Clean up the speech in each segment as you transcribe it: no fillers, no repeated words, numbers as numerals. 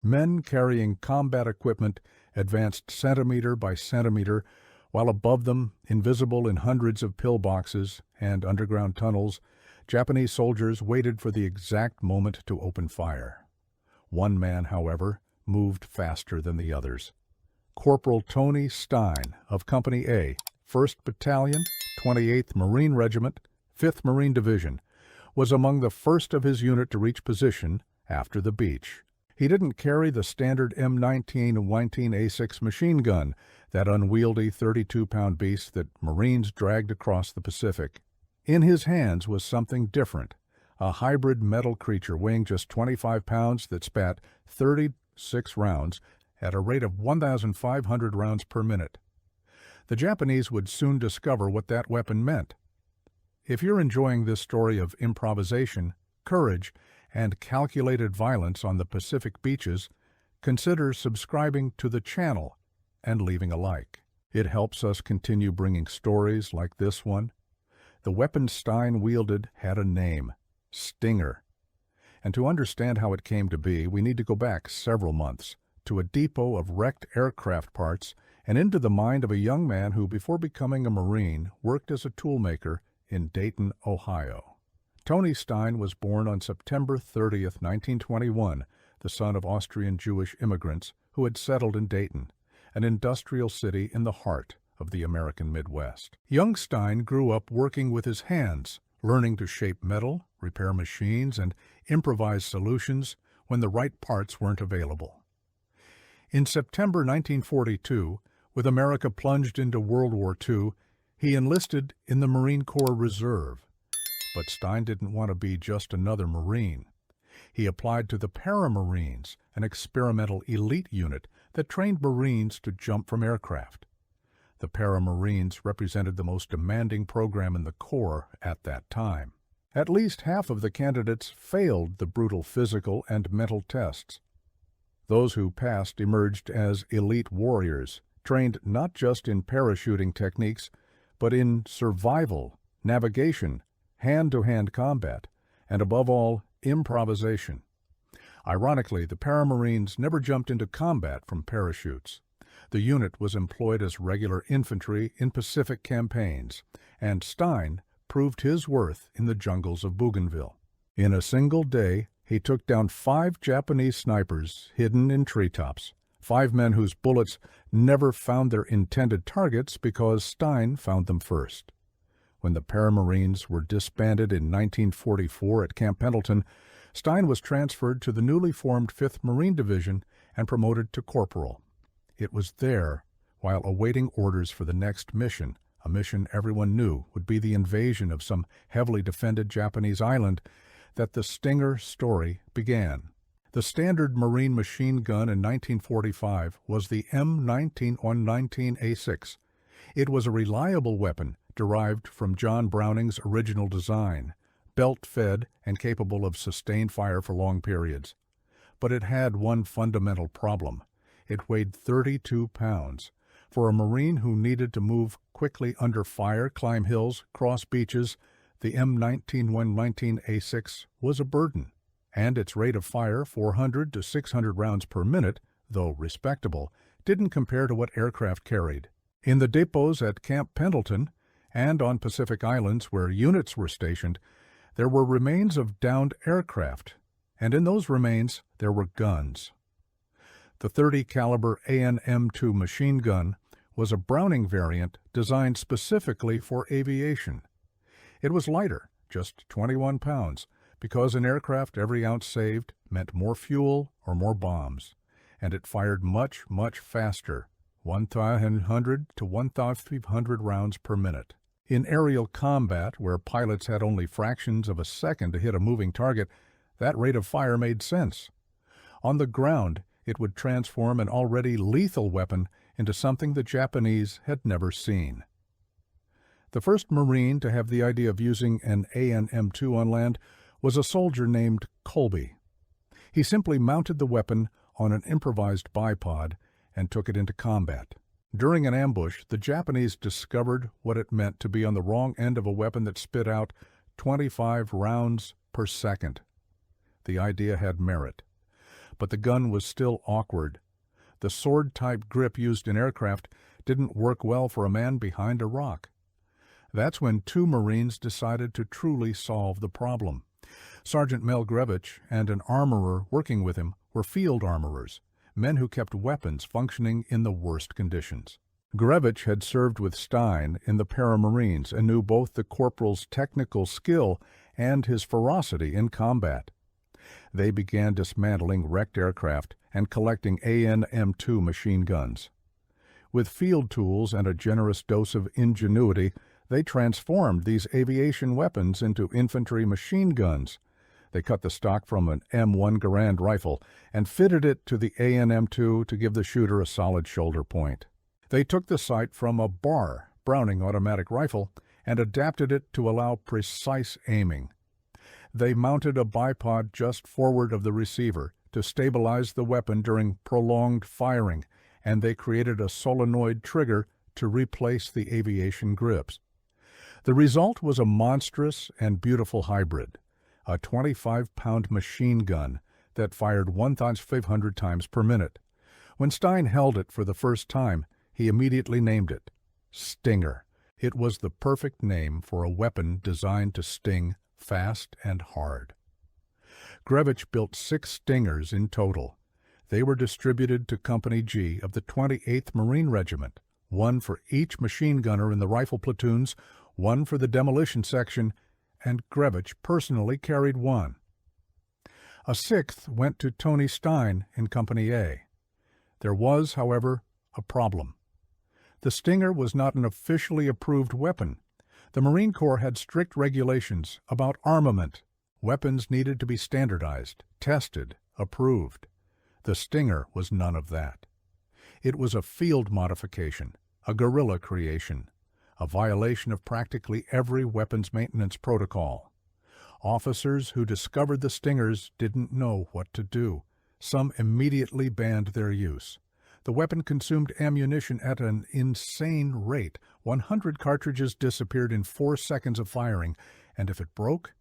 Men carrying combat equipment advanced centimeter by centimeter, while above them, invisible in hundreds of pillboxes and underground tunnels, Japanese soldiers waited for the exact moment to open fire. One man, however, moved faster than the others. Corporal Tony Stein of Company A, 1st Battalion, 28th Marine Regiment, 5th Marine Division, was among the first of his unit to reach position after the beach. He didn't carry the standard M19 19A6 machine gun, that unwieldy 32-pound beast that Marines dragged across the Pacific. In his hands was something different, a hybrid metal creature weighing just 25 pounds that spat 36 rounds at a rate of 1,500 rounds per minute. The Japanese would soon discover what that weapon meant. If you're enjoying this story of improvisation, courage, and calculated violence on the Pacific beaches, consider subscribing to the channel and leaving a like. It helps us continue bringing stories like this one. The weapon Stein wielded had a name, Stinger. And to understand how it came to be, we need to go back several months to a depot of wrecked aircraft parts and into the mind of a young man who, before becoming a Marine, worked as a toolmaker in Dayton, Ohio. Tony Stein was born on September 30th, 1921, the son of Austrian Jewish immigrants who had settled in Dayton, an industrial city in the heart of the American Midwest. Young Stein grew up working with his hands, learning to shape metal, repair machines, and improvise solutions when the right parts weren't available. In September 1942, with America plunged into World War II, he enlisted in the Marine Corps Reserve. But Stein didn't want to be just another Marine. He applied to the Paramarines, an experimental elite unit that trained Marines to jump from aircraft. The Paramarines represented the most demanding program in the Corps at that time. At least half of the candidates failed the brutal physical and mental tests. Those who passed emerged as elite warriors, trained not just in parachuting techniques, but in survival, navigation, hand-to-hand combat, and above all, improvisation. Ironically, the Paramarines never jumped into combat from parachutes. The unit was employed as regular infantry in Pacific campaigns, and Stein proved his worth in the jungles of Bougainville. In a single day, he took down 5 Japanese snipers hidden in treetops, 5 men whose bullets never found their intended targets because Stein found them first. When the Paramarines were disbanded in 1944 at Camp Pendleton, Stein was transferred to the newly formed 5th Marine Division and promoted to corporal. It was there, while awaiting orders for the next mission, a mission everyone knew would be the invasion of some heavily defended Japanese island, that the Stinger story began. The standard Marine machine gun in 1945 was the M19 19A6. It was a reliable weapon derived from John Browning's original design, belt-fed and capable of sustained fire for long periods. But it had one fundamental problem. It weighed 32 pounds. For a Marine who needed to move quickly under fire, climb hills, cross beaches, the M19 19A6 was a burden, and its rate of fire, 400 to 600 rounds per minute, though respectable, didn't compare to what aircraft carried. In the depots at Camp Pendleton and on Pacific Islands where units were stationed, there were remains of downed aircraft, and in those remains there were guns. The 30 caliber AN-M2 machine gun was a Browning variant designed specifically for aviation. It was lighter, just 21 pounds, because in aircraft every ounce saved meant more fuel or more bombs, and it fired much, much faster, 1,100 to 1,500 rounds per minute. In aerial combat, where pilots had only fractions of a second to hit a moving target, that rate of fire made sense. On the ground, it would transform an already lethal weapon into something the Japanese had never seen. The first Marine to have the idea of using an AN-M2 on land was a soldier named Colby. He simply mounted the weapon on an improvised bipod and took it into combat. During an ambush, the Japanese discovered what it meant to be on the wrong end of a weapon that spit out 25 rounds per second. The idea had merit. but the gun was still awkward. The sword-type grip used in aircraft didn't work well for a man behind a rock. That's when two Marines decided to truly solve the problem. Sergeant Mel Grevich and an armorer working with him were field armorers, men who kept weapons functioning in the worst conditions. Grevich had served with Stein in the Paramarines and knew both the corporal's technical skill and his ferocity in combat. They began dismantling wrecked aircraft and collecting AN-M2 machine guns. With field tools and a generous dose of ingenuity, they transformed these aviation weapons into infantry machine guns. They cut the stock from an M1 Garand rifle and fitted it to the AN-M2 to give the shooter a solid shoulder point. They took the sight from a BAR, Browning automatic rifle, and adapted it to allow precise aiming. They mounted a bipod just forward of the receiver to stabilize the weapon during prolonged firing, and they created a solenoid trigger to replace the aviation grips. The result was a monstrous and beautiful hybrid, a 25-pound machine gun that fired 1,500 times per minute. When Stein held it for the first time, he immediately named it Stinger. It was the perfect name for a weapon designed to sting fast and hard. Grevich built 6 Stingers in total. They were distributed to Company G of the 28th Marine Regiment, one for each machine gunner in the rifle platoons, one for the demolition section, and Grevich personally carried one. A 6th went to Tony Stein in Company A. There was, however, a problem. The Stinger was not an officially approved weapon. The Marine Corps had strict regulations about armament. Weapons needed to be standardized, tested, approved. The Stinger was none of that. It was a field modification, a guerrilla creation, a violation of practically every weapons maintenance protocol. Officers who discovered the Stingers didn't know what to do. Some immediately banned their use. The weapon consumed ammunition at an insane rate. 100 cartridges disappeared in 4 seconds of firing, and if it broke,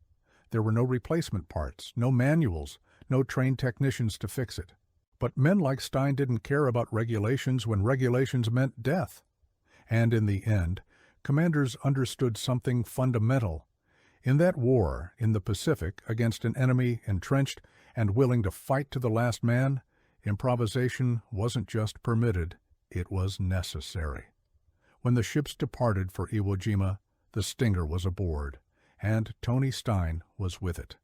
there were no replacement parts, no manuals, no trained technicians to fix it. But men like Stein didn't care about regulations when regulations meant death. And in the end, commanders understood something fundamental. In that war in the Pacific against an enemy entrenched and willing to fight to the last man, improvisation wasn't just permitted, it was necessary. When the ships departed for Iwo Jima, the Stinger was aboard, and Tony Stein was with it.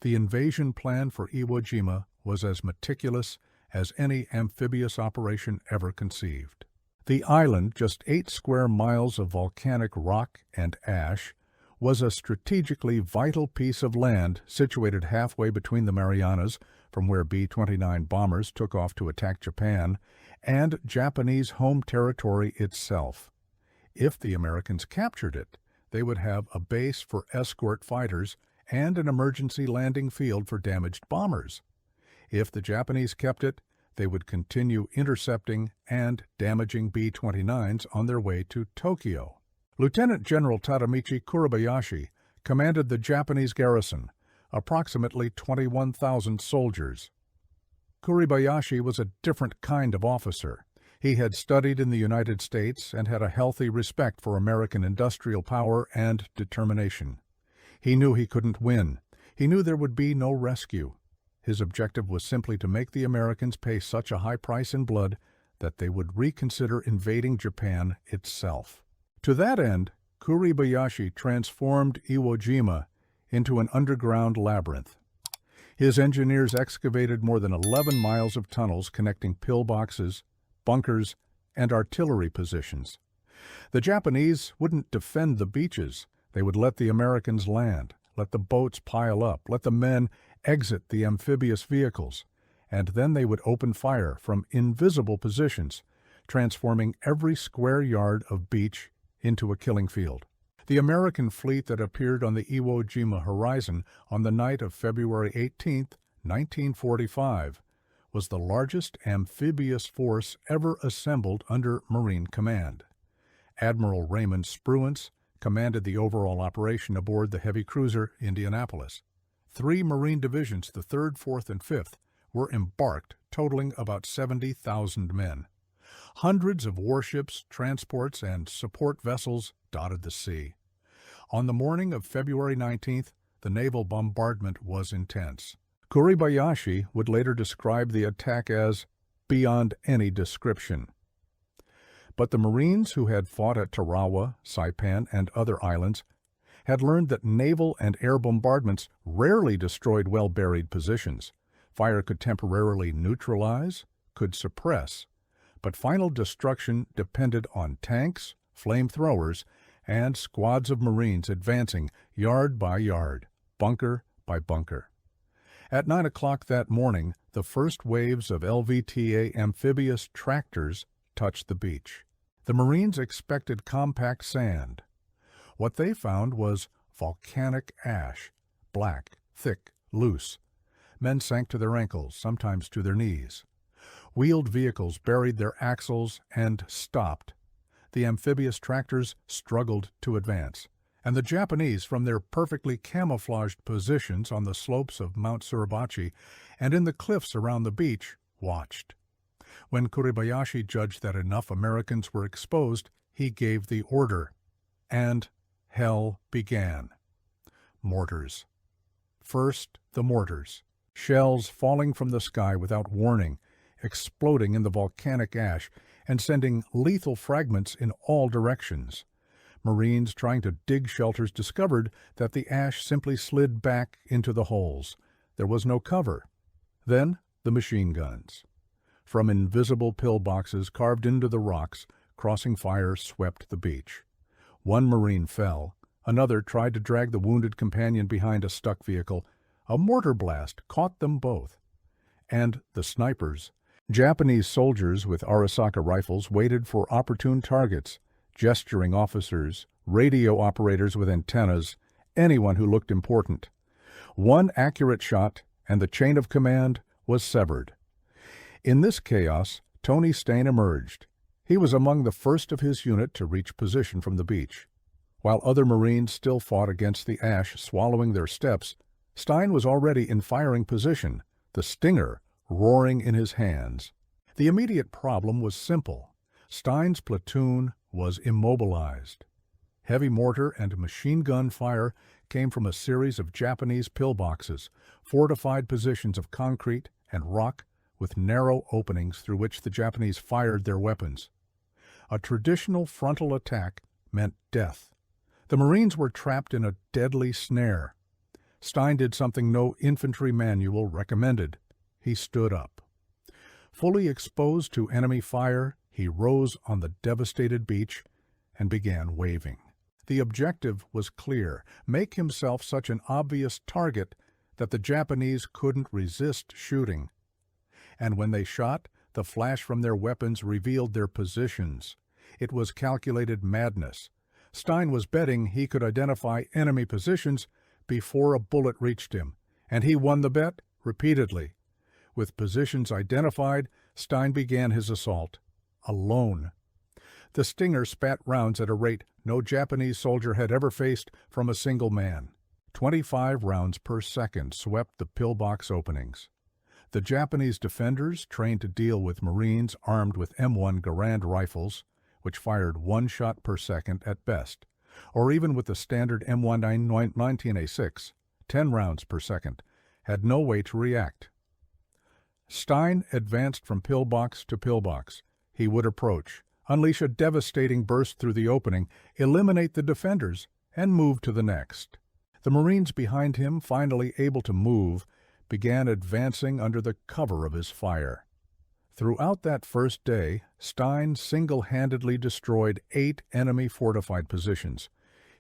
The invasion plan for Iwo Jima was as meticulous as any amphibious operation ever conceived. The island, just 8 square miles of volcanic rock and ash, was a strategically vital piece of land situated halfway between the Marianas, from where B-29 bombers took off to attack Japan, and Japanese home territory itself. If the Americans captured it, they would have a base for escort fighters and an emergency landing field for damaged bombers. If the Japanese kept it, they would continue intercepting and damaging B-29s on their way to Tokyo. Lieutenant General Tadamichi Kuribayashi commanded the Japanese garrison, approximately 21,000 soldiers. Kuribayashi was a different kind of officer. He had studied in the United States and had a healthy respect for American industrial power and determination. He knew he couldn't win. He knew there would be no rescue. His objective was simply to make the Americans pay such a high price in blood that they would reconsider invading Japan itself. To that end, Kuribayashi transformed Iwo Jima into an underground labyrinth. His engineers excavated more than 11 miles of tunnels connecting pillboxes, bunkers, and artillery positions. The Japanese wouldn't defend the beaches. They would let the Americans land, let the boats pile up, let the men exit the amphibious vehicles, and then they would open fire from invisible positions, transforming every square yard of beach into a killing field. The American fleet that appeared on the Iwo Jima horizon on the night of February 18, 1945, was the largest amphibious force ever assembled under Marine command. Admiral Raymond Spruance commanded the overall operation aboard the heavy cruiser Indianapolis. 3 Marine divisions, the 3rd, 4th, and 5th, were embarked, totaling about 70,000 men. Hundreds of warships, transports, and support vessels dotted the sea. On the morning of February 19th, the naval bombardment was intense. Kuribayashi would later describe the attack as beyond any description. But the Marines who had fought at Tarawa, Saipan, and other islands had learned that naval and air bombardments rarely destroyed well-buried positions. Fire could temporarily neutralize, could suppress, but final destruction depended on tanks, flamethrowers, and squads of Marines advancing yard by yard, bunker by bunker. At 9 o'clock that morning, the first waves of LVTA amphibious tractors touched the beach. The Marines expected compact sand. What they found was volcanic ash, black, thick, loose. Men sank to their ankles, sometimes to their knees. Wheeled vehicles buried their axles and stopped. The amphibious tractors struggled to advance, and the Japanese, from their perfectly camouflaged positions on the slopes of Mount Suribachi and in the cliffs around the beach, watched. When Kuribayashi judged that enough Americans were exposed, he gave the order, and hell began. Mortars. First, the mortars. Shells falling from the sky without warning, exploding in the volcanic ash and sending lethal fragments in all directions. Marines trying to dig shelters discovered that the ash simply slid back into the holes. There was no cover. Then, the machine guns. From invisible pillboxes carved into the rocks, crossing fire swept the beach. One Marine fell. Another tried to drag the wounded companion behind a stuck vehicle. A mortar blast caught them both. And the snipers. Japanese soldiers with Arisaka rifles waited for opportune targets, gesturing officers, radio operators with antennas, anyone who looked important. One accurate shot, and the chain of command was severed. In this chaos, Tony Stain emerged. He was among the first of his unit to reach position from the beach. While other Marines still fought against the ash swallowing their steps, Stein was already in firing position, the Stinger roaring in his hands. The immediate problem was simple. Stein's platoon was immobilized. Heavy mortar and machine gun fire came from a series of Japanese pillboxes, fortified positions of concrete and rock with narrow openings through which the Japanese fired their weapons. A traditional frontal attack meant death. The Marines were trapped in a deadly snare. Stein did something no infantry manual recommended. He stood up. Fully exposed to enemy fire, he rose on the devastated beach and began waving. The objective was clear: make himself such an obvious target that the Japanese couldn't resist shooting. And when they shot, the flash from their weapons revealed their positions. It was calculated madness. Stein was betting he could identify enemy positions before a bullet reached him, and he won the bet repeatedly. With positions identified, Stein began his assault, alone. The Stinger spat rounds at a rate no Japanese soldier had ever faced from a single man. 25 rounds per second swept the pillbox openings. The Japanese defenders, trained to deal with Marines armed with M1 Garand rifles, which fired 1 shot per second at best, or even with the standard M1 19A6, 10 rounds per second, had no way to react. Stein advanced from pillbox to pillbox. He would approach, unleash a devastating burst through the opening, eliminate the defenders, and move to the next. The Marines behind him, finally able to move, began advancing under the cover of his fire. Throughout that first day, Stein single-handedly destroyed 8 enemy fortified positions.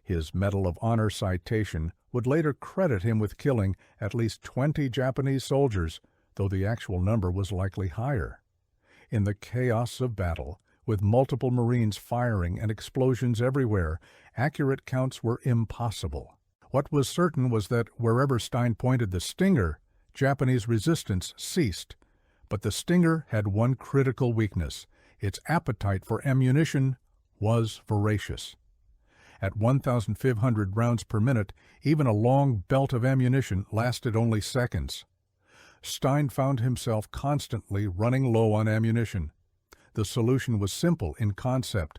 His Medal of Honor citation would later credit him with killing at least 20 Japanese soldiers, though the actual number was likely higher. In the chaos of battle, with multiple Marines firing and explosions everywhere, accurate counts were impossible. What was certain was that wherever Stein pointed the Stinger, Japanese resistance ceased. But the Stinger had one critical weakness: its appetite for ammunition was voracious. At 1,500 rounds per minute, even a long belt of ammunition lasted only seconds. Stein found himself constantly running low on ammunition. The solution was simple in concept,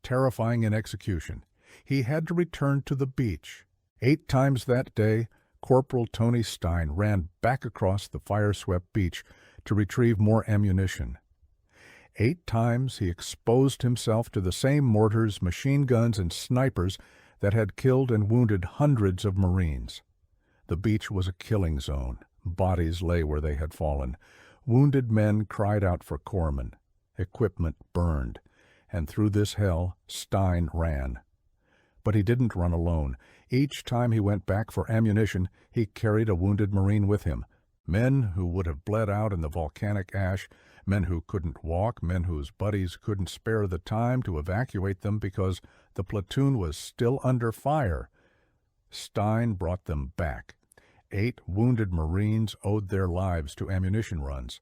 terrifying in execution. He had to return to the beach. 8 times that day, Corporal Tony Stein ran back across the fire-swept beach to retrieve more ammunition. 8 times he exposed himself to the same mortars, machine guns, and snipers that had killed and wounded hundreds of Marines. The beach was a killing zone. Bodies lay where they had fallen. Wounded men cried out for corpsmen. Equipment burned. And through this hell, Stein ran. But he didn't run alone. Each time he went back for ammunition, he carried a wounded Marine with him. Men who would have bled out in the volcanic ash, men who couldn't walk, men whose buddies couldn't spare the time to evacuate them because the platoon was still under fire. Stein brought them back. 8 wounded Marines owed their lives to ammunition runs.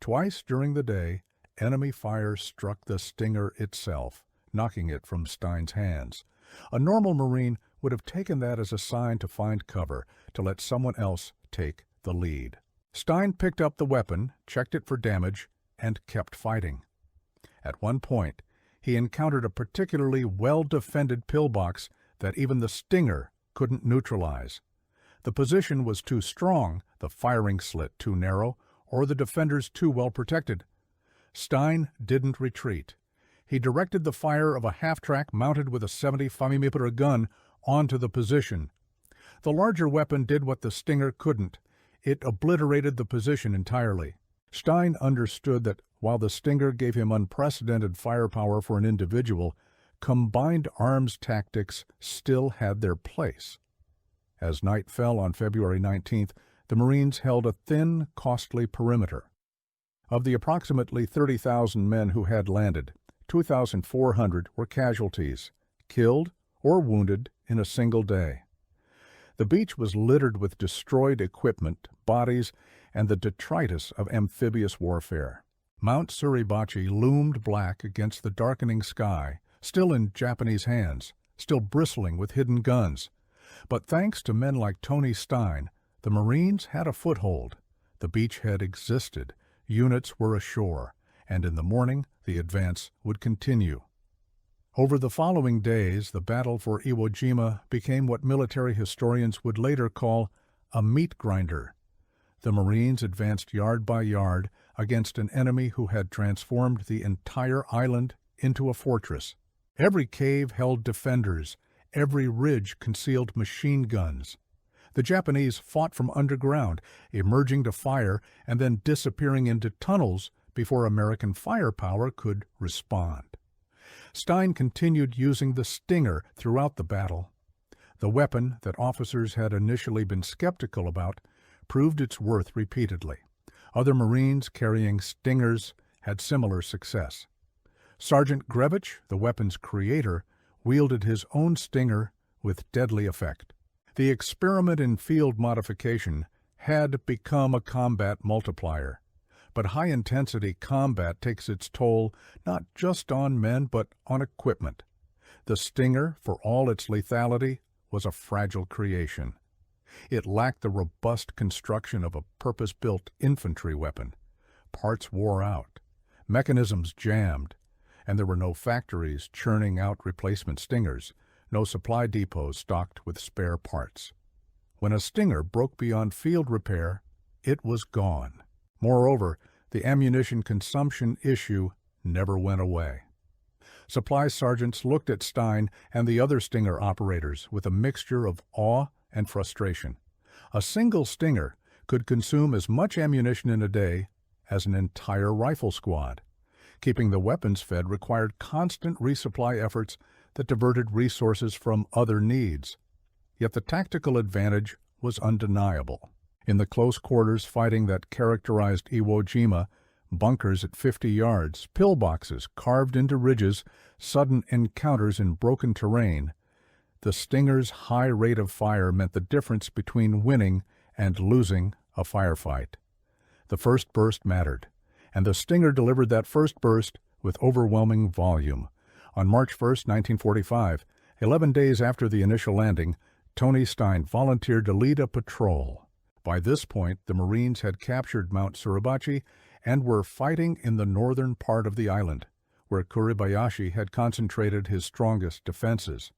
Twice during the day, enemy fire struck the Stinger itself, knocking it from Stein's hands. A normal Marine would have taken that as a sign to find cover, to let someone else take the lead. Stein picked up the weapon, checked it for damage, and kept fighting. At one point, he encountered a particularly well-defended pillbox that even the Stinger couldn't neutralize. The position was too strong, the firing slit too narrow, or the defenders too well protected. Stein didn't retreat. He directed the fire of a half-track mounted with a 70mm gun onto the position. The larger weapon did what the Stinger couldn't. It obliterated the position entirely. Stein understood that while the Stinger gave him unprecedented firepower for an individual, combined arms tactics still had their place. As night fell on February 19th, the Marines held a thin, costly perimeter. Of the approximately 30,000 men who had landed, 2,400 were casualties, killed or wounded in a single day. The beach was littered with destroyed equipment, bodies, and the detritus of amphibious warfare. Mount Suribachi loomed black against the darkening sky, still in Japanese hands, still bristling with hidden guns. But thanks to men like Tony Stein, the Marines had a foothold. The beachhead existed, units were ashore, and in the morning the advance would continue. Over the following days, the battle for Iwo Jima became what military historians would later call a meat grinder. The Marines advanced yard by yard against an enemy who had transformed the entire island into a fortress. Every cave held defenders, every ridge concealed machine guns. The Japanese fought from underground, emerging to fire and then disappearing into tunnels before American firepower could respond. Stein continued using the Stinger throughout the battle. The weapon that officers had initially been skeptical about proved its worth repeatedly. Other Marines carrying Stingers had similar success. Sergeant Grevich, the weapon's creator, wielded his own Stinger with deadly effect. The experiment in field modification had become a combat multiplier. But high-intensity combat takes its toll not just on men but on equipment. The Stinger, for all its lethality, was a fragile creation. It lacked the robust construction of a purpose-built infantry weapon. Parts wore out, mechanisms jammed, and there were no factories churning out replacement Stingers, no supply depots stocked with spare parts. When a Stinger broke beyond field repair, it was gone. Moreover, the ammunition consumption issue never went away. Supply sergeants looked at Stein and the other Stinger operators with a mixture of awe and frustration. A single Stinger could consume as much ammunition in a day as an entire rifle squad. Keeping the weapons fed required constant resupply efforts that diverted resources from other needs. Yet the tactical advantage was undeniable. In the close quarters fighting that characterized Iwo Jima, bunkers at 50 yards, pillboxes carved into ridges, sudden encounters in broken terrain, the Stinger's high rate of fire meant the difference between winning and losing a firefight. The first burst mattered, and the Stinger delivered that first burst with overwhelming volume. On March 1, 1945, 11 days after the initial landing, Tony Stein volunteered to lead a patrol. By this point, the Marines had captured Mount Suribachi and were fighting in the northern part of the island, where Kuribayashi had concentrated his strongest defenses.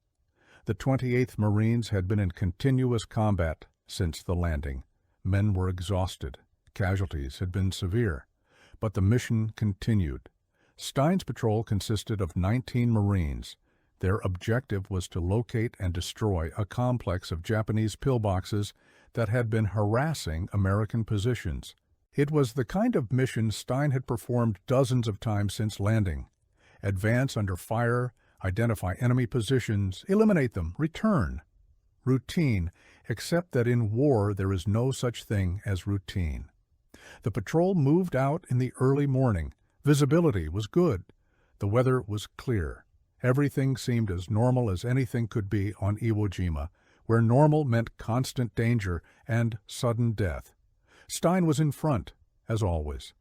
The 28th Marines had been in continuous combat since the landing. Men were exhausted. Casualties had been severe. But the mission continued. Stein's patrol consisted of 19 Marines. Their objective was to locate and destroy a complex of Japanese pillboxes that had been harassing American positions. It was the kind of mission Stein had performed dozens of times since landing. Advance under fire, identify enemy positions, eliminate them, return. Routine, except that in war there is no such thing as routine. The patrol moved out in the early morning. Visibility was good. The weather was clear. Everything seemed as normal as anything could be on Iwo Jima, where normal meant constant danger and sudden death. Stein was in front, as always.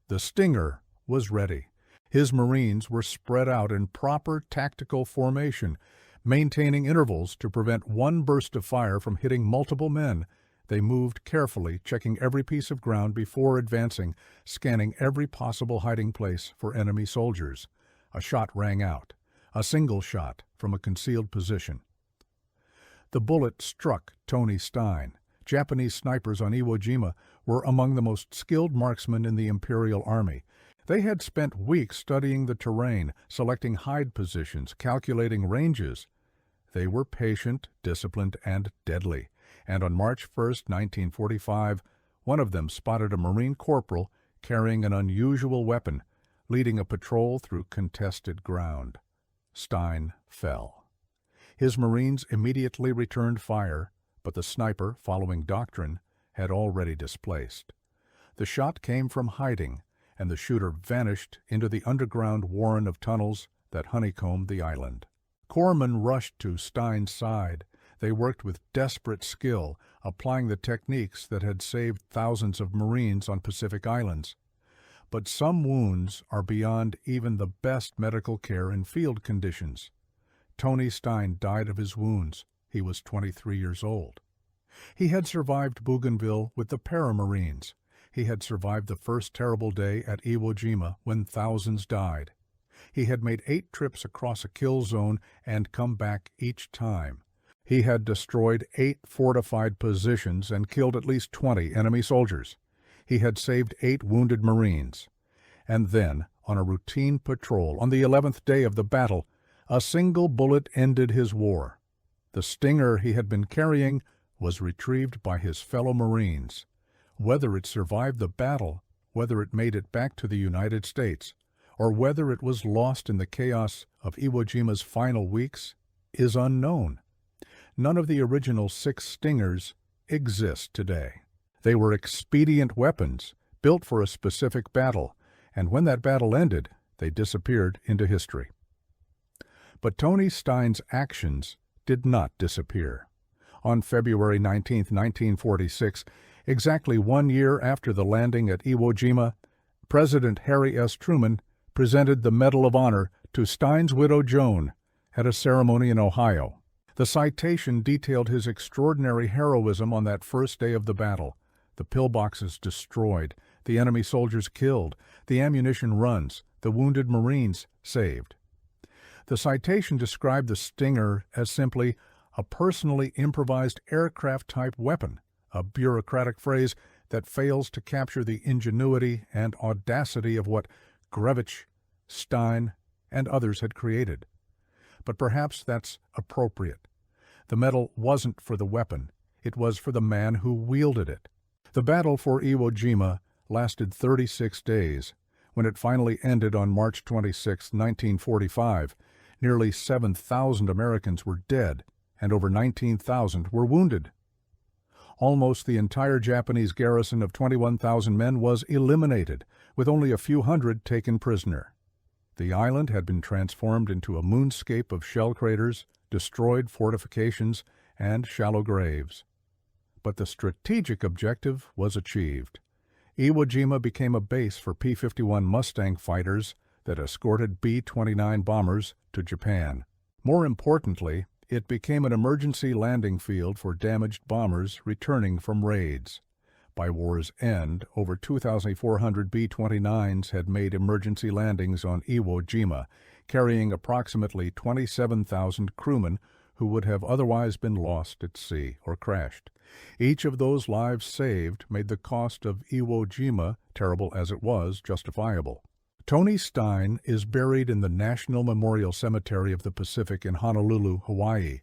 The Stinger was ready. His Marines were spread out in proper tactical formation, maintaining intervals to prevent one burst of fire from hitting multiple men. They moved carefully, checking every piece of ground before advancing, scanning every possible hiding place for enemy soldiers. A shot rang out, a single shot from a concealed position. The bullet struck Tony Stein. Japanese snipers on Iwo Jima were among the most skilled marksmen in the Imperial Army. They had spent weeks studying the terrain, selecting hide positions, calculating ranges. They were patient, disciplined, and deadly. And on March 1, 1945, one of them spotted a Marine corporal carrying an unusual weapon, leading a patrol through contested ground. Stein fell. His Marines immediately returned fire, but the sniper, following doctrine, had already displaced. The shot came from hiding, and the shooter vanished into the underground warren of tunnels that honeycombed the island. Corpsmen rushed to Stein's side. They worked with desperate skill, applying the techniques that had saved thousands of Marines on Pacific Islands. But some wounds are beyond even the best medical care in field conditions. Tony Stein died of his wounds. He was 23 years old. He had survived Bougainville with the Paramarines. He had survived the first terrible day at Iwo Jima when thousands died. He had made 8 trips across a kill zone and come back each time. He had destroyed 8 fortified positions and killed at least 20 enemy soldiers. He had saved 8 wounded Marines. And then, on a routine patrol, on the 11th day of the battle, a single bullet ended his war. The Stinger he had been carrying was retrieved by his fellow Marines. Whether it survived the battle, whether it made it back to the United States, or whether it was lost in the chaos of Iwo Jima's final weeks, is unknown. None of the original 6 Stingers exist today. They were expedient weapons, built for a specific battle, and when that battle ended, they disappeared into history. But Tony Stein's actions did not disappear. On February 19, 1946, exactly 1 year after the landing at Iwo Jima, President Harry S. Truman presented the Medal of Honor to Stein's widow Joan at a ceremony in Ohio. The citation detailed his extraordinary heroism on that first day of the battle. The pillboxes destroyed, the enemy soldiers killed, the ammunition runs, the wounded Marines saved. The citation described the Stinger as simply a personally improvised aircraft-type weapon, a bureaucratic phrase that fails to capture the ingenuity and audacity of what Grevich, Stein, and others had created. But perhaps that's appropriate. The medal wasn't for the weapon, it was for the man who wielded it. The battle for Iwo Jima lasted 36 days. When it finally ended on March 26, 1945, nearly 7,000 Americans were dead, and over 19,000 were wounded. Almost the entire Japanese garrison of 21,000 men was eliminated, with only a few hundred taken prisoner. The island had been transformed into a moonscape of shell craters, destroyed fortifications, and shallow graves. But the strategic objective was achieved. Iwo Jima became a base for P-51 Mustang fighters that escorted B-29 bombers to Japan. More importantly, It became an emergency landing field for damaged bombers returning from raids. By war's end, over 2,400 B-29s had made emergency landings on Iwo Jima, carrying approximately 27,000 crewmen who would have otherwise been lost at sea or crashed. Each of those lives saved made the cost of Iwo Jima, terrible as it was, justifiable. Tony Stein is buried in the National Memorial Cemetery of the Pacific in Honolulu, Hawaii,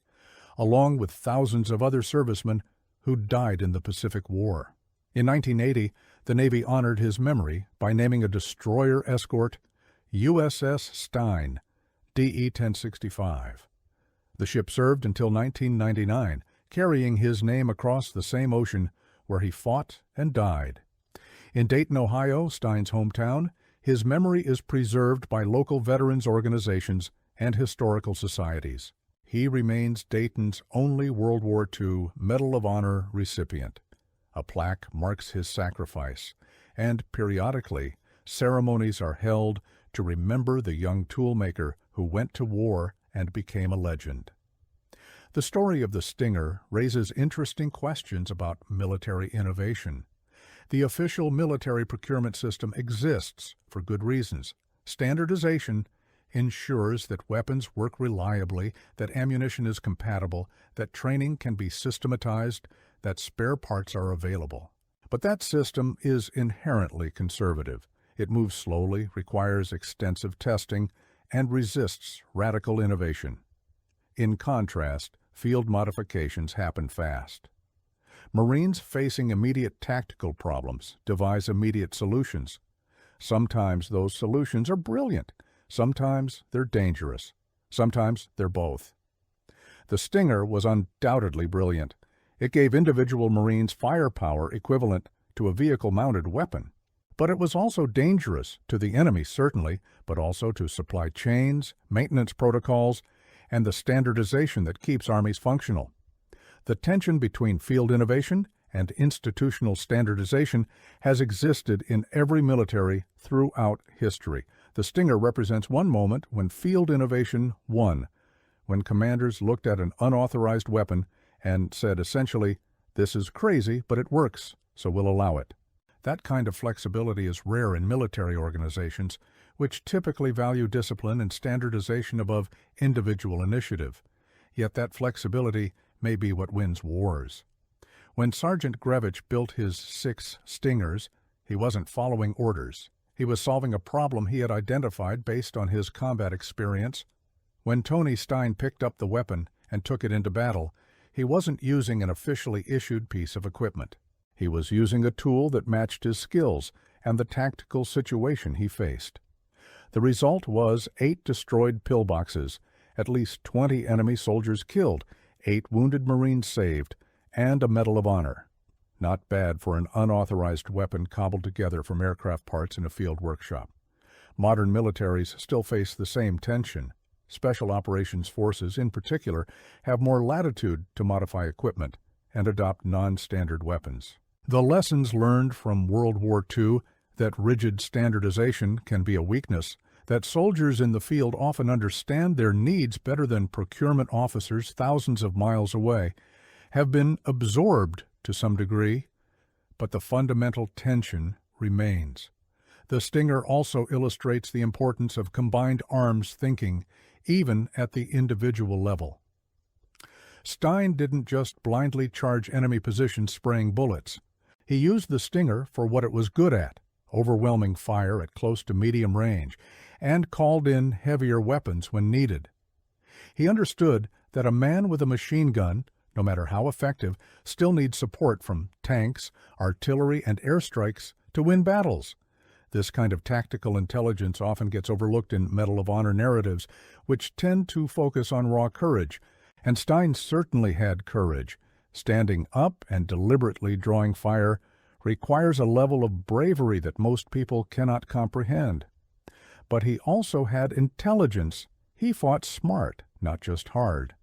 along with thousands of other servicemen who died in the Pacific War. In 1980, the Navy honored his memory by naming a destroyer escort USS Stein, DE-1065. The ship served until 1999, carrying his name across the same ocean where he fought and died. In Dayton, Ohio, Stein's hometown, his memory is preserved by local veterans organizations and historical societies. He remains Dayton's only World War II Medal of Honor recipient. A plaque marks his sacrifice, and periodically, ceremonies are held to remember the young toolmaker who went to war and became a legend. The story of the Stinger raises interesting questions about military innovation. The official military procurement system exists for good reasons. Standardization ensures that weapons work reliably, that ammunition is compatible, that training can be systematized, that spare parts are available. But that system is inherently conservative. It moves slowly, requires extensive testing, and resists radical innovation. In contrast, field modifications happen fast. Marines facing immediate tactical problems devise immediate solutions. Sometimes those solutions are brilliant. Sometimes they're dangerous. Sometimes they're both. The Stinger was undoubtedly brilliant. It gave individual Marines firepower equivalent to a vehicle-mounted weapon. But it was also dangerous to the enemy, certainly, but also to supply chains, maintenance protocols, and the standardization that keeps armies functional. The tension between field innovation and institutional standardization has existed in every military throughout history. The Stinger represents one moment when field innovation won, when commanders looked at an unauthorized weapon and said essentially, "This is crazy, but it works, so we'll allow it." That kind of flexibility is rare in military organizations, which typically value discipline and standardization above individual initiative. Yet that flexibility may be what wins wars. When Sergeant Grevich built his 6 Stingers, he wasn't following orders. He was solving a problem he had identified based on his combat experience. When Tony Stein picked up the weapon and took it into battle, he wasn't using an officially issued piece of equipment. He was using a tool that matched his skills and the tactical situation he faced. The result was 8 destroyed pillboxes, at least 20 enemy soldiers killed, 8 wounded Marines saved, and a Medal of Honor. Not bad for an unauthorized weapon cobbled together from aircraft parts in a field workshop. Modern militaries still face the same tension. Special operations forces, in particular, have more latitude to modify equipment and adopt non-standard weapons. The lessons learned from World War II, that rigid standardization can be a weakness, that soldiers in the field often understand their needs better than procurement officers thousands of miles away, have been absorbed to some degree, but the fundamental tension remains. The Stinger also illustrates the importance of combined arms thinking, even at the individual level. Stein didn't just blindly charge enemy positions spraying bullets. He used the Stinger for what it was good at, overwhelming fire at close to medium range, and called in heavier weapons when needed. He understood that a man with a machine gun, no matter how effective, still needs support from tanks, artillery, and airstrikes to win battles. This kind of tactical intelligence often gets overlooked in Medal of Honor narratives, which tend to focus on raw courage, and Stein certainly had courage. Standing up and deliberately drawing fire requires a level of bravery that most people cannot comprehend. But he also had intelligence. He fought smart, not just hard.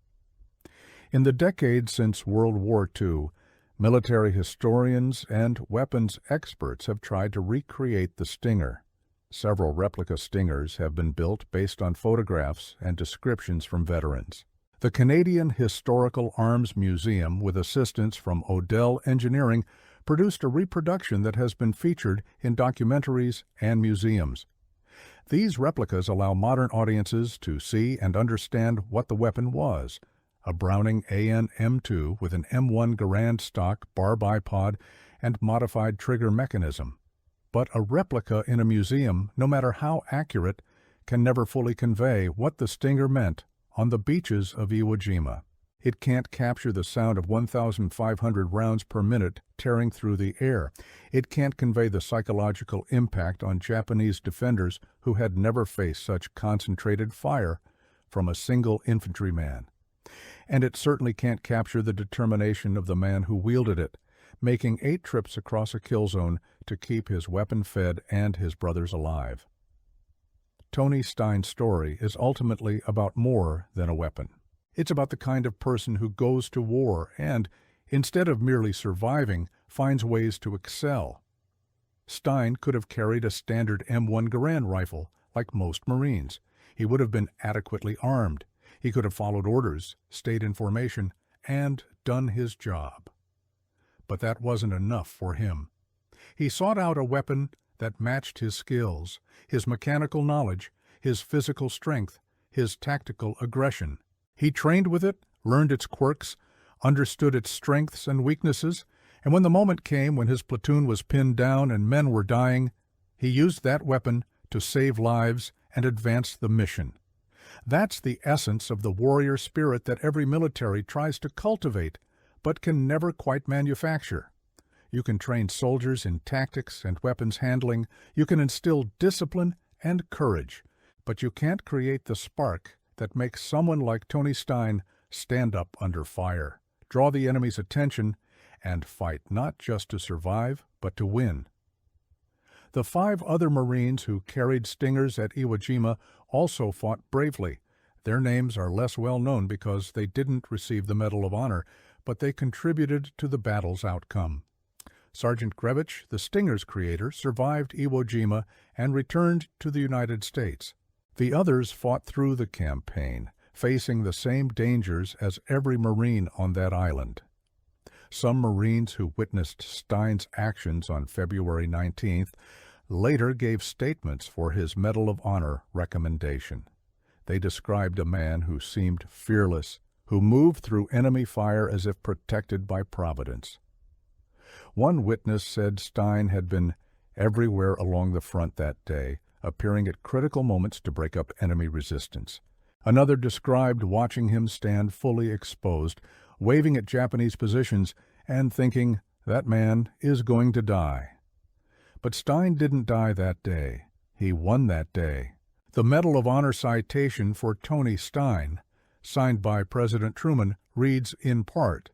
In the decades since World War II, military historians and weapons experts have tried to recreate the Stinger. Several replica Stingers have been built based on photographs and descriptions from veterans. The Canadian Historical Arms Museum, with assistance from Odell Engineering, produced a reproduction that has been featured in documentaries and museums. These replicas allow modern audiences to see and understand what the weapon was: a Browning AN M2 with an M1 Garand stock bar bipod and modified trigger mechanism. But a replica in a museum, no matter how accurate, can never fully convey what the Stinger meant on the beaches of Iwo Jima. It can't capture the sound of 1,500 rounds per minute tearing through the air. It can't convey the psychological impact on Japanese defenders who had never faced such concentrated fire from a single infantryman. And it certainly can't capture the determination of the man who wielded it, making 8 trips across a kill zone to keep his weapon fed and his brothers alive. Tony Stein's story is ultimately about more than a weapon. It's about the kind of person who goes to war and, instead of merely surviving, finds ways to excel. Stein could have carried a standard M1 Garand rifle, like most Marines. He would have been adequately armed. He could have followed orders, stayed in formation, and done his job. But that wasn't enough for him. He sought out a weapon that matched his skills, his mechanical knowledge, his physical strength, his tactical aggression. He trained with it, learned its quirks, understood its strengths and weaknesses, and when the moment came when his platoon was pinned down and men were dying, he used that weapon to save lives and advance the mission. That's the essence of the warrior spirit that every military tries to cultivate, but can never quite manufacture. You can train soldiers in tactics and weapons handling, you can instill discipline and courage, but you can't create the spark that makes someone like Tony Stein stand up under fire, draw the enemy's attention, and fight not just to survive, but to win. The 5 other Marines who carried Stingers at Iwo Jima also fought bravely. Their names are less well known because they didn't receive the Medal of Honor, but they contributed to the battle's outcome. Sergeant Grevich, the Stinger's creator, survived Iwo Jima and returned to the United States. The others fought through the campaign, facing the same dangers as every Marine on that island. Some Marines who witnessed Stein's actions on February 19th later gave statements for his Medal of Honor recommendation. They described a man who seemed fearless, who moved through enemy fire as if protected by Providence. One witness said Stein had been everywhere along the front that day, appearing at critical moments to break up enemy resistance. Another described watching him stand fully exposed, waving at Japanese positions, and thinking, that man is going to die. But Stein didn't die that day. He won that day. The Medal of Honor citation for Tony Stein, signed by President Truman, reads in part,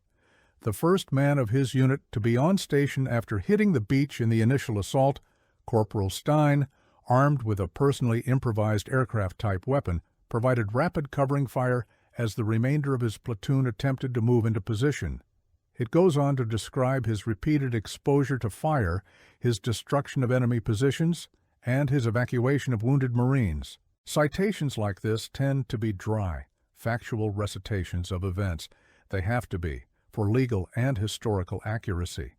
"The first man of his unit to be on station after hitting the beach in the initial assault, Corporal Stein, armed with a personally improvised aircraft-type weapon, provided rapid covering fire as the remainder of his platoon attempted to move into position." It goes on to describe his repeated exposure to fire, his destruction of enemy positions, and his evacuation of wounded Marines. Citations like this tend to be dry, factual recitations of events. They have to be, for legal and historical accuracy.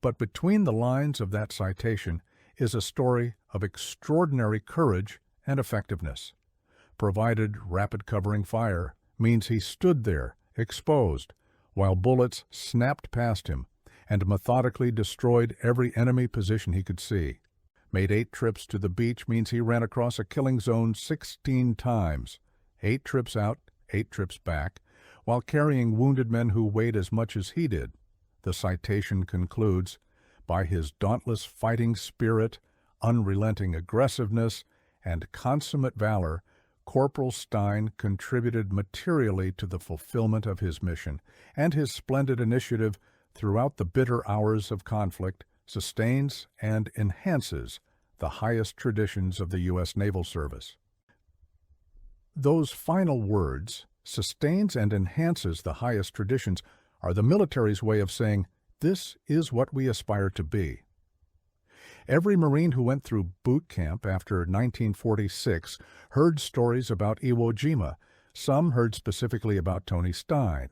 But between the lines of that citation is a story of extraordinary courage and effectiveness. Provided rapid covering fire means he stood there, exposed, while bullets snapped past him and methodically destroyed every enemy position he could see. Made 8 trips to the beach means he ran across a killing zone 16 times, 8 trips out, 8 trips back, while carrying wounded men who weighed as much as he did. The citation concludes, by his dauntless fighting spirit, unrelenting aggressiveness, and consummate valor, Corporal Stein contributed materially to the fulfillment of his mission, and his splendid initiative throughout the bitter hours of conflict sustains and enhances the highest traditions of the U.S. Naval Service. Those final words, sustains and enhances the highest traditions, are the military's way of saying, this is what we aspire to be. Every Marine who went through boot camp after 1946 heard stories about Iwo Jima, Some heard specifically about Tony Stein.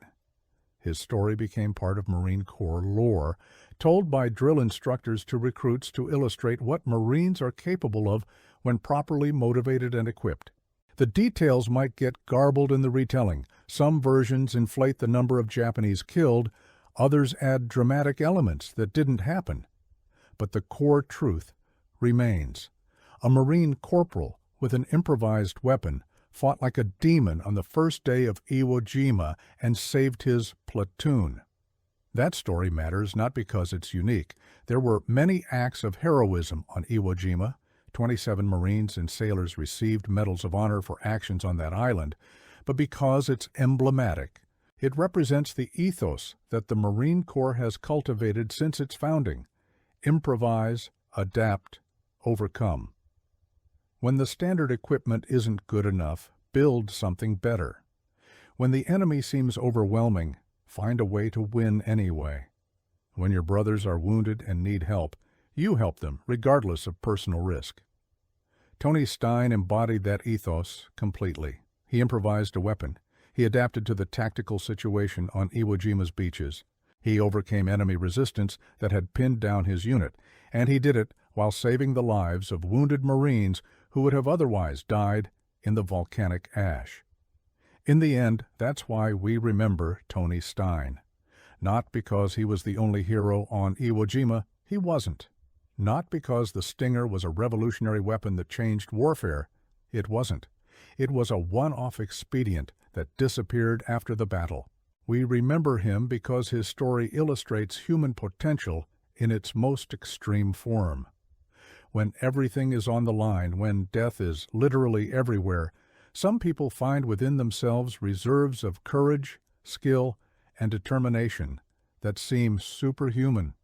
His story became part of Marine Corps lore, told by drill instructors to recruits to illustrate what Marines are capable of when properly motivated and equipped. The details might get garbled in the retelling. Some versions inflate the number of Japanese killed, others add dramatic elements that didn't happen. But the core truth remains. A Marine corporal with an improvised weapon fought like a demon on the first day of Iwo Jima and saved his platoon. That story matters not because it's unique. There were many acts of heroism on Iwo Jima. 27 Marines and sailors received medals of honor for actions on that island, but because it's emblematic. It represents the ethos that the Marine Corps has cultivated since its founding: improvise, adapt, overcome. When the standard equipment isn't good enough, build something better. When the enemy seems overwhelming, find a way to win anyway. When your brothers are wounded and need help, you help them regardless of personal risk. Tony Stein embodied that ethos completely. He improvised a weapon. He adapted to the tactical situation on Iwo Jima's beaches. He overcame enemy resistance that had pinned down his unit, and he did it while saving the lives of wounded Marines who would have otherwise died in the volcanic ash. In the end, that's why we remember Tony Stein. Not because he was the only hero on Iwo Jima, he wasn't. Not because the Stinger was a revolutionary weapon that changed warfare, it wasn't. It was a one-off expedient that disappeared after the battle. We remember him because his story illustrates human potential in its most extreme form. When everything is on the line, when death is literally everywhere, some people find within themselves reserves of courage, skill, and determination that seem superhuman.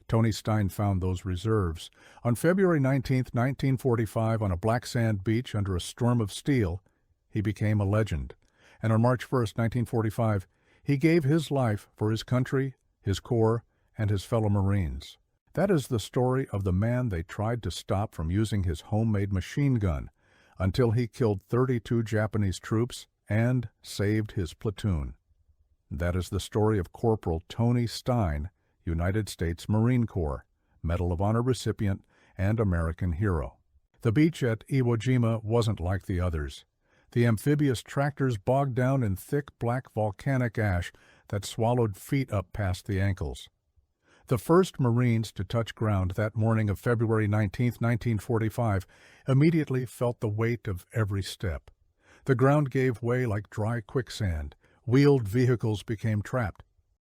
Tony Stein found those reserves. On February 19, 1945, on a black sand beach under a storm of steel, he became a legend. And on March 1, 1945, he gave his life for his country, his Corps, and his fellow Marines. That is the story of the man they tried to stop from using his homemade machine gun until he killed 32 Japanese troops and saved his platoon. That is the story of Corporal Tony Stein, United States Marine Corps, Medal of Honor recipient and American hero. The beach at Iwo Jima wasn't like the others. The amphibious tractors bogged down in thick black volcanic ash that swallowed feet up past the ankles. The first Marines to touch ground that morning of February 19, 1945, immediately felt the weight of every step. The ground gave way like dry quicksand. Wheeled vehicles became trapped.